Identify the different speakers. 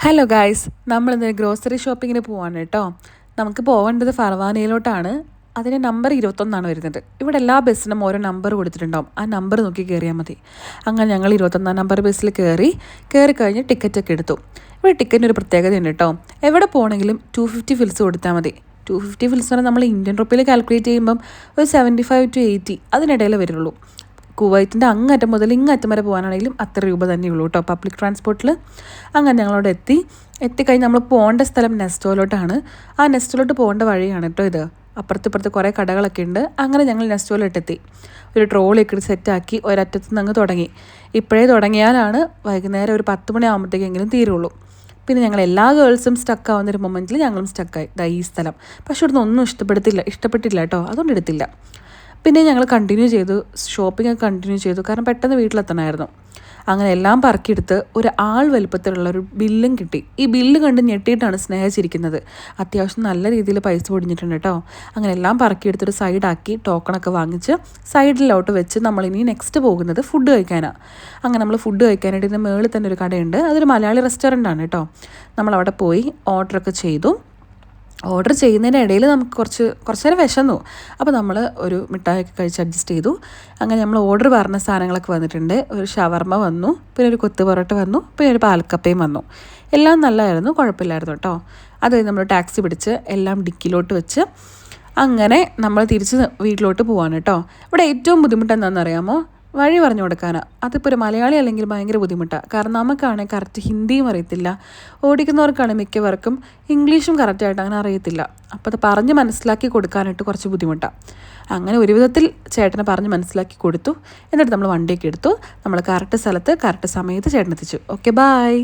Speaker 1: Hello guys, നമ്മളിന്ന് grocery ഷോപ്പിങ്ങിന് പോവാണ് കേട്ടോ. നമുക്ക് പോകേണ്ടത് ഫർവാനയിലോട്ടാണ്. അതിന് നമ്പർ 21 വരുന്നത്. ഇവിടെ എല്ലാ ബസ്സിനും ഓരോ നമ്പർ കൊടുത്തിട്ടുണ്ടാവും. ആ നമ്പർ നോക്കി കയറിയാൽ മതി. അങ്ങനെ ഞങ്ങൾ 21 നമ്പർ ബസ്സിൽ കയറി കഴിഞ്ഞ് ടിക്കറ്റൊക്കെ എടുത്തു. ഇവിടെ ടിക്കറ്റിന് ഒരു പ്രത്യേകതയുണ്ട് കേട്ടോ. എവിടെ പോകണമെങ്കിലും 250 ഫിൽസ് കൊടുത്താൽ മതി. 250 ഫിൽസ് പറഞ്ഞാൽ നമ്മൾ ഇന്ത്യൻ റുപ്പിയിൽ കാൽക്കുലേറ്റ് ചെയ്യുമ്പം ഒരു 75 to 80 അതിനിടയിൽ വരുള്ളൂ. കുവൈറ്റിൻ്റെ അങ്ങറ്റം മുതൽ ഇങ്ങറ്റം വരെ പോകാനാണെങ്കിലും അത്ര രൂപ തന്നെയുള്ളൂ കേട്ടോ പബ്ലിക് ട്രാൻസ്പോർട്ടിൽ. അങ്ങനെ ഞങ്ങളവിടെ എത്തിക്കഴിഞ്ഞ് നമ്മൾ പോകേണ്ട സ്ഥലം നെസ്റ്റോയിലോട്ടാണ്. ആ നെസ്റ്റോയിലോട്ട് പോകേണ്ട വഴിയാണ് കേട്ടോ ഇത്. അപ്പുറത്ത് കുറേ കടകളൊക്കെ ഉണ്ട്. അങ്ങനെ ഞങ്ങൾ നെസ്റ്റോയിലോട്ടെത്തി. ഒരു ട്രോളിയൊക്കെ സെറ്റാക്കി ഒരറ്റത്ത് നിന്ന് അങ്ങ് തുടങ്ങി. ഇപ്പോഴേ തുടങ്ങിയാലാണ് വൈകുന്നേരം ഒരു 10 മണി ആകുമ്പോഴത്തേക്കെങ്കിലും തീരുള്ളൂ. പിന്നെ ഞങ്ങൾ എല്ലാ ഗേൾസും സ്റ്റക്കാവുന്നൊരു മൊമെൻറ്റിൽ ഞങ്ങളും സ്റ്റക്കായി. ഈ സ്ഥലം പക്ഷെ ഇവിടുന്ന് ഒന്നും ഇഷ്ടപ്പെട്ടില്ല കേട്ടോ. അതുകൊണ്ട് എടുത്തില്ല. പിന്നെ ഞങ്ങൾ ഷോപ്പിംഗ് കണ്ടിന്യൂ ചെയ്തു. കാരണം പെട്ടെന്ന് വീട്ടിലെത്തണമായിരുന്നു. അങ്ങനെ എല്ലാം പറക്കിയെടുത്ത് ഒരു ആൾ വലുപ്പത്തിലുള്ള ഒരു ബില്ലും കിട്ടി. ഈ ബില്ല് കണ്ട് ഞെട്ടിയിട്ടാണ് സ്നേഹിച്ചിരിക്കുന്നത്. അത്യാവശ്യം നല്ല രീതിയിൽ പൈസ പൊടിഞ്ഞിട്ടുണ്ട് കേട്ടോ. അങ്ങനെ എല്ലാം പറക്കിയെടുത്തൊരു സൈഡാക്കി ടോക്കണൊക്കെ വാങ്ങിച്ച് സൈഡിലോട്ട് വെച്ച് നമ്മളിനി നെക്സ്റ്റ് പോകുന്നത് ഫുഡ് കഴിക്കാനാണ്. അങ്ങനെ നമ്മൾ ഫുഡ് കഴിക്കാനായിട്ട് ഇതിൻ്റെ മുകളിൽ തന്നെ ഒരു കടയുണ്ട്. അതൊരു മലയാളി റെസ്റ്റോറൻ്റാണ് കേട്ടോ. നമ്മളവിടെ പോയി ഓർഡറൊക്കെ ചെയ്തു. ഓർഡർ ചെയ്യുന്നതിൻ്റെ ഇടയിൽ നമുക്ക് കുറച്ച് നേരം വിശന്നു. അപ്പോൾ നമ്മൾ ഒരു മിഠായിയൊക്കെ കഴിച്ച് അഡ്ജസ്റ്റ് ചെയ്തു. അങ്ങനെ നമ്മൾ ഓർഡർ പറഞ്ഞ സാധനങ്ങളൊക്കെ വന്നിട്ടുണ്ട്. ഒരു ഷവർമ്മ വന്നു, പിന്നെ ഒരു കൊത്ത് പൊറോട്ട വന്നു, പിന്നെ ഒരു പാൽക്കപ്പയും വന്നു. എല്ലാം നല്ലതായിരുന്നു, കുഴപ്പമില്ലായിരുന്നു കേട്ടോ. അത് നമ്മൾ ടാക്സി പിടിച്ച് എല്ലാം ഡിക്കിലോട്ട് വെച്ച് അങ്ങനെ നമ്മൾ തിരിച്ച് വീട്ടിലോട്ട് പോവാണ് കേട്ടോ. ഇവിടെ ഏറ്റവും ബുദ്ധിമുട്ട് എന്താണെന്ന് അറിയാമോ? വഴി പറഞ്ഞു കൊടുക്കാനാണ്. അതിപ്പോൾ ഒരു മലയാളി അല്ലെങ്കിൽ ഭയങ്കര ബുദ്ധിമുട്ടാണ്. കാരണം നമുക്കാണെങ്കിൽ കറക്റ്റ് ഹിന്ദിയും അറിയത്തില്ല. ഓടിക്കുന്നവർക്കാണ് മിക്കവർക്കും ഇംഗ്ലീഷും കറക്റ്റായിട്ട് അങ്ങനെ അറിയത്തില്ല. അപ്പോൾ അത് പറഞ്ഞ് മനസ്സിലാക്കി കൊടുക്കാനായിട്ട് കുറച്ച് ബുദ്ധിമുട്ടാണ്. അങ്ങനെ ഒരു വിധത്തിൽ ചേട്ടനെ പറഞ്ഞ് മനസ്സിലാക്കി കൊടുത്തു. എന്നിട്ട് നമ്മൾ വണ്ടിയൊക്കെ എടുത്തു. നമ്മൾ കറക്റ്റ് സ്ഥലത്ത് കറക്റ്റ് സമയത്ത് ചേട്ടനെത്തിച്ചു. Okay, bye.